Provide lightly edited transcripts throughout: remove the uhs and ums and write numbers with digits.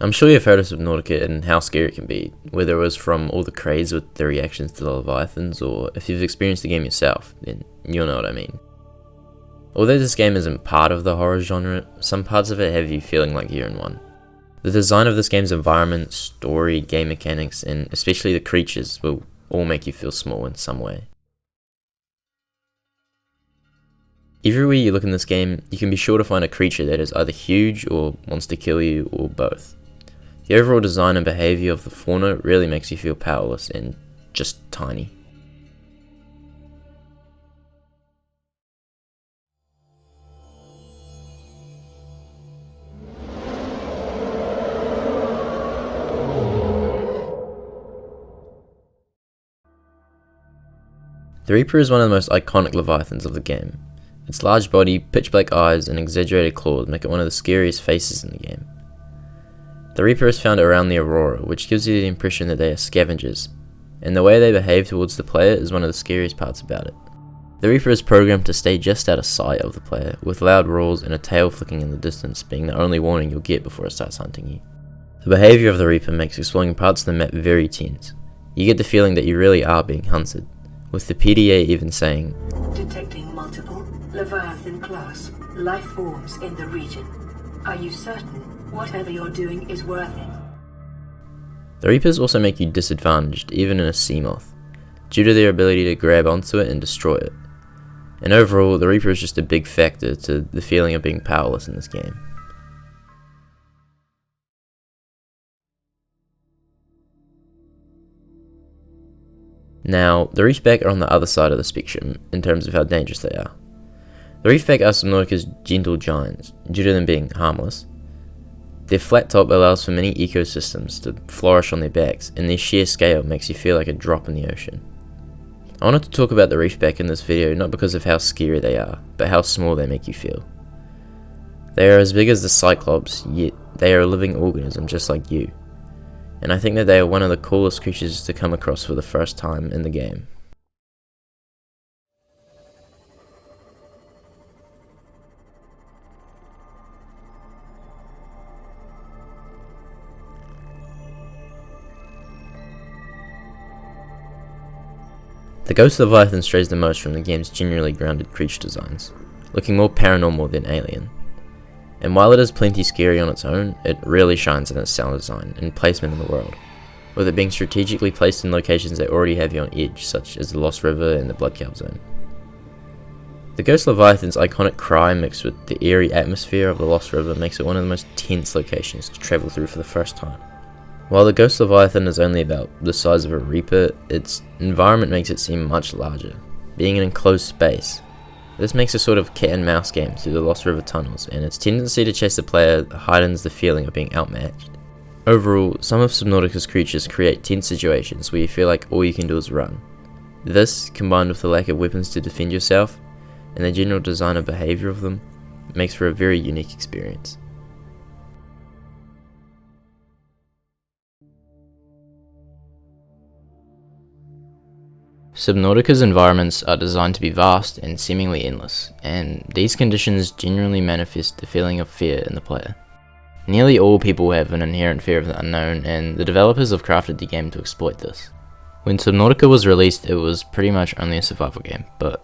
I'm sure you've heard of Subnautica and how scary it can be, whether it was from all the craze with the reactions to the Leviathans, or if you've experienced the game yourself, then you'll know what I mean. Although this game isn't part of the horror genre, some parts of it have you feeling like you're in one. The design of this game's environment, story, game mechanics, and especially the creatures will all make you feel small in some way. Everywhere you look in this game, you can be sure to find a creature that is either huge or wants to kill you, or both. The overall design and behaviour of the fauna really makes you feel powerless and just tiny. The Reaper is one of the most iconic Leviathans of the game. Its large body, pitch black eyes, and exaggerated claws make it one of the scariest faces in the game. The Reaper is found around the Aurora, which gives you the impression that they are scavengers, and the way they behave towards the player is one of the scariest parts about it. The Reaper is programmed to stay just out of sight of the player, with loud roars and a tail flicking in the distance being the only warning you'll get before it starts hunting you. The behaviour of the Reaper makes exploring parts of the map very tense. You get the feeling that you really are being hunted, with the PDA even saying, "Detecting multiple Leviathan class life forms in the region. Are you certain whatever you're doing is worth it?" The Reapers also make you disadvantaged even in a Seamoth, due to their ability to grab onto it and destroy it. And overall, the Reaper is just a big factor to the feeling of being powerless in this game. Now, the Reefback are on the other side of the spectrum in terms of how dangerous they are. The Reefback are Subnautica's gentle giants, due to them being harmless. Their flat top allows for many ecosystems to flourish on their backs, and their sheer scale makes you feel like a drop in the ocean. I wanted to talk about the Reefback in this video not because of how scary they are, but how small they make you feel. They are as big as the Cyclops, yet they are a living organism just like you. And I think that they are one of the coolest creatures to come across for the first time in the game. The Ghost Leviathan strays the most from the game's generally grounded creature designs, looking more paranormal than alien. And while it is plenty scary on its own, it really shines in its sound design and placement in the world, with it being strategically placed in locations that already have you on edge, such as the Lost River and the Blood Kelp Zone. The Ghost Leviathan's iconic cry mixed with the eerie atmosphere of the Lost River makes it one of the most tense locations to travel through for the first time. While the Ghost Leviathan is only about the size of a Reaper, its environment makes it seem much larger, being an enclosed space. This makes a sort of cat and mouse game through the Lost River tunnels, and its tendency to chase the player heightens the feeling of being outmatched. Overall, some of Subnautica's creatures create tense situations where you feel like all you can do is run. This, combined with the lack of weapons to defend yourself, and the general design and behaviour of them, makes for a very unique experience. Subnautica's environments are designed to be vast and seemingly endless, and these conditions generally manifest the feeling of fear in the player. Nearly all people have an inherent fear of the unknown, and the developers have crafted the game to exploit this. When Subnautica was released, it was pretty much only a survival game, but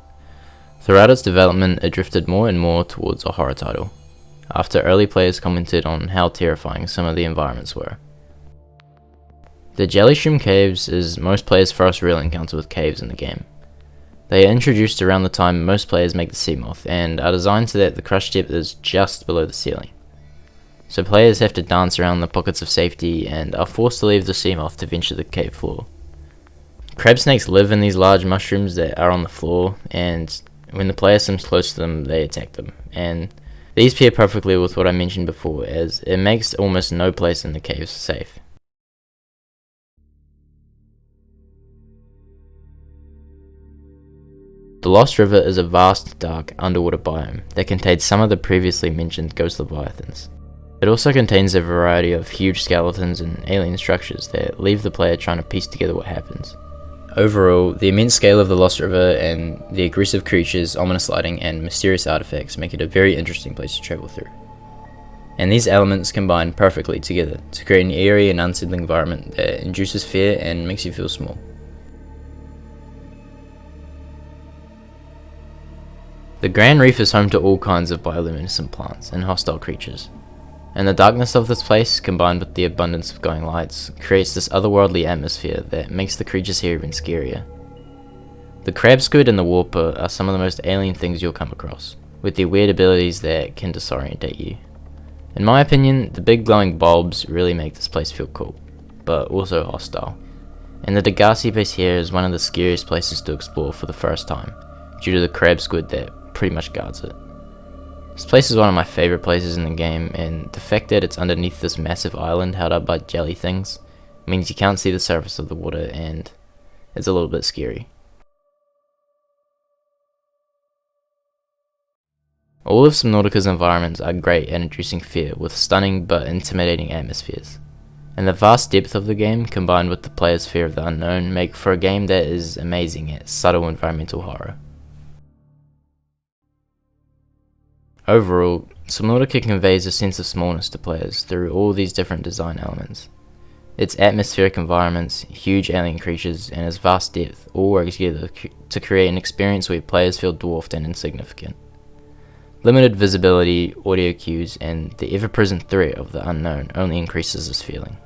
throughout its development it drifted more and more towards a horror title, after early players commented on how terrifying some of the environments were. The Jellyshroom Caves is most players' first real encounter with caves in the game. They are introduced around the time most players make the Seamoth, and are designed so that the crush depth is just below the ceiling. So players have to dance around the pockets of safety, and are forced to leave the Seamoth to venture the cave floor. Crab snakes live in these large mushrooms that are on the floor, and when the player swims close to them, they attack them. And these pair perfectly with what I mentioned before, as it makes almost no place in the caves safe. The Lost River is a vast, dark, underwater biome that contains some of the previously mentioned Ghost Leviathans. It also contains a variety of huge skeletons and alien structures that leave the player trying to piece together what happens. Overall, the immense scale of the Lost River and the aggressive creatures, ominous lighting, and mysterious artifacts make it a very interesting place to travel through. And these elements combine perfectly together to create an eerie and unsettling environment that induces fear and makes you feel small. The Grand Reef is home to all kinds of bioluminescent plants and hostile creatures, and the darkness of this place, combined with the abundance of glowing lights, creates this otherworldly atmosphere that makes the creatures here even scarier. The crab squid and the warper are some of the most alien things you'll come across, with their weird abilities that can disorientate you. In my opinion, the big glowing bulbs really make this place feel cool, but also hostile. And the Degassi base here is one of the scariest places to explore for the first time, due to the crab squid that pretty much guards it. This place is one of my favourite places in the game, and the fact that it's underneath this massive island held up by jelly things means you can't see the surface of the water, and it's a little bit scary. All of Subnautica's environments are great at inducing fear with stunning but intimidating atmospheres, and the vast depth of the game combined with the player's fear of the unknown make for a game that is amazing at subtle environmental horror. Overall, Subnautica conveys a sense of smallness to players through all these different design elements. Its atmospheric environments, huge alien creatures, and its vast depth all work together to create an experience where players feel dwarfed and insignificant. Limited visibility, audio cues, and the ever-present threat of the unknown only increases this feeling.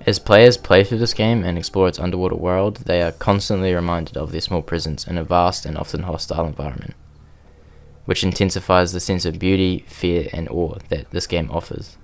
As players play through this game and explore its underwater world, they are constantly reminded of their small presence in a vast and often hostile environment, which intensifies the sense of beauty, fear, and awe that this game offers.